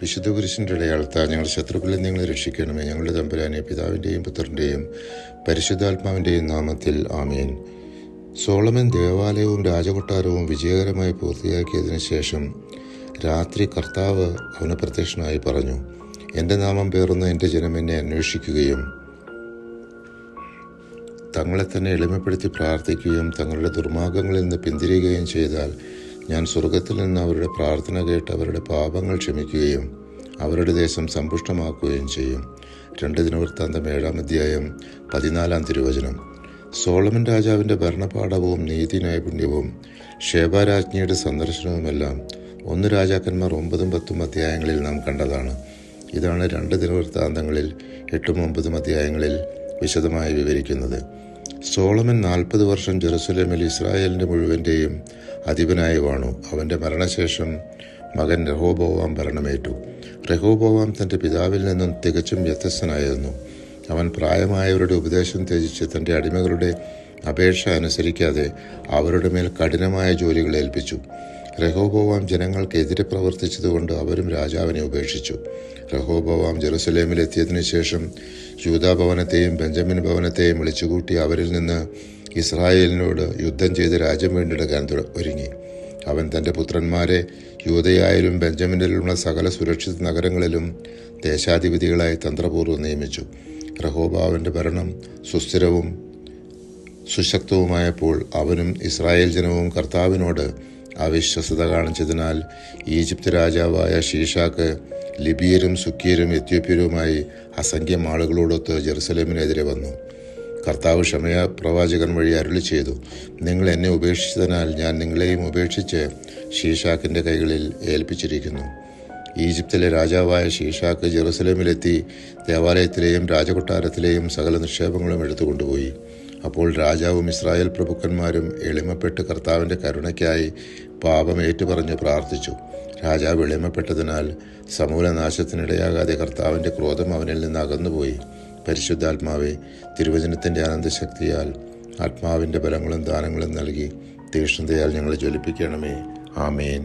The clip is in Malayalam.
വിശുദ്ധ കുരിശിൻ്റെ അടയാളത്താൽ ഞങ്ങളുടെ ശത്രുക്കളിൽ ഞങ്ങളെ രക്ഷിക്കണമേ. ഞങ്ങളുടെ തമ്പുരാനെ, പിതാവിൻ്റെയും പുത്രൻ്റെയും പരിശുദ്ധാത്മാവിൻ്റെയും നാമത്തിൽ ആമേൻ. സോളമൻ ദേവാലയവും രാജകൊട്ടാരവും വിജയകരമായി പൂർത്തിയാക്കിയതിനു ശേഷം രാത്രി കർത്താവ് അവന് പ്രത്യക്ഷനായി പറഞ്ഞു, എൻ്റെ നാമം പേറുന്ന എൻ്റെ ജനം എന്നെ അന്വേഷിക്കുകയും തങ്ങളെ തന്നെ എളിമപ്പെടുത്തി പ്രാർത്ഥിക്കുകയും തങ്ങളുടെ ദുർമാർഗ്ഗങ്ങളിൽ നിന്ന് പിന്തിരിയുകയും ചെയ്താൽ ഞാൻ സ്വർഗത്തിൽ നിന്ന് അവരുടെ പ്രാർത്ഥന കേട്ട് അവരുടെ പാപങ്ങൾ ക്ഷമിക്കുകയും അവരുടെ ദേശം സമ്പുഷ്ടമാക്കുകയും ചെയ്യും. 2 ദിനവൃത്താന്തം 7-ാം അധ്യായം 14-ാം തിരുവചനം. സോളമൻ രാജാവിൻ്റെ ഭരണപാഠവും നീതി നൈപുണ്യവും ശേബാരാജ്ഞിയുടെ സന്ദർശനവുമെല്ലാം 1 രാജാക്കന്മാർ 9-10 അധ്യായങ്ങളിൽ നാം കണ്ടതാണ്. ഇതാണ് 2 ദിനവൃത്താന്തങ്ങളിൽ 8-9 അധ്യായങ്ങളിൽ വിശദമായി വിവരിക്കുന്നത്. സോളമൻ 40 വർഷം ജെറുസലേമിൽ ഇസ്രായേലിൻ്റെ മുഴുവൻ്റെയും അധിപനായി വാണു. അവൻ്റെ മരണശേഷം മകൻ രഹോബോവാം ഭരണമേറ്റു. രഹോബോവാം തൻ്റെ പിതാവിൽ നിന്നും തികച്ചും വ്യത്യസ്തനായിരുന്നു. അവൻ പ്രായമായവരുടെ ഉപദേശം ത്യജിച്ച് തൻ്റെ അടിമകളുടെ അപേക്ഷ അനുസരിക്കാതെ അവരുടെ മേൽ കഠിനമായ ജോലികൾ ഏൽപ്പിച്ചു. രഹോബോവാം ജനങ്ങൾക്കെതിരെ പ്രവർത്തിച്ചതുകൊണ്ട് അവരും രാജാവിനെ ഉപേക്ഷിച്ചു. രഹോബോവാം ജെറുസലേമിലെത്തിയതിനു ശേഷം യൂദാ ഭവനത്തെയും ബെഞ്ചമിൻ ഭവനത്തെയും വിളിച്ചുകൂട്ടി അവരിൽ നിന്ന് ഇസ്രായേലിനോട് യുദ്ധം ചെയ്ത് രാജ്യം വീണ്ടെടുക്കാൻ ഒരുങ്ങി. അവൻ തൻ്റെ പുത്രന്മാരെ യൂദയായാലും ബെഞ്ചമിനിലുള്ള സകല സുരക്ഷിത നഗരങ്ങളിലും ദേശാധിപതികളായി തന്ത്രപൂർവ്വം നിയമിച്ചു. രഹോബോവാമിൻ്റെ ഭരണം സുസ്ഥിരവും സുശക്തവുമായപ്പോൾ അവനും ഇസ്രായേൽ ജനവും കർത്താവിനോട് അവിശ്വസത കാണിച്ചതിനാൽ ഈജിപ്ത് രാജാവായ ശീഷാക്ക് ലിബിയരും സുക്കിയരും എത്യോപ്യരുമായി അസംഖ്യം ആളുകളോടൊത്ത് ജെറുസലേമിനെതിരെ വന്നു. കർത്താവ് ഷമയ പ്രവാചകൻ വഴി അരുളി ചെയ്തു, നിങ്ങൾ എന്നെ ഉപേക്ഷിച്ചതിനാൽ ഞാൻ നിങ്ങളെയും ഉപേക്ഷിച്ച് ശീഷാക്കിൻ്റെ കൈകളിൽ ഏൽപ്പിച്ചിരിക്കുന്നു. ഈജിപ്തിലെ രാജാവായ ശീഷാക്ക് ജെറുസലേമിലെത്തി ദേവാലയത്തിലെയും രാജകൊട്ടാരത്തിലെയും സകല നിക്ഷേപങ്ങളും എടുത്തുകൊണ്ടുപോയി. അപ്പോൾ രാജാവും ഇസ്രായേൽ പ്രഭുക്കന്മാരും എളിമപ്പെട്ട് കർത്താവിൻ്റെ കരുണയ്ക്കായി പാപം ഏറ്റുപറഞ്ഞ് പ്രാർത്ഥിച്ചു. രാജാവ് എളിമപ്പെട്ടതിനാൽ സമൂലനാശത്തിനിടയാകാതെ കർത്താവിൻ്റെ ക്രോധം അവനിൽ നിന്ന് അകന്നുപോയി. പരിശുദ്ധാത്മാവെ, തിരുവചനത്തിൻ്റെ ആനന്ദശക്തിയാൽ ആത്മാവിൻ്റെ ബലങ്ങളും ദാനങ്ങളും നൽകി തീക്ഷ്ണതയാൽ ഞങ്ങളെ ജ്വലിപ്പിക്കണമേ. ആമേൻ.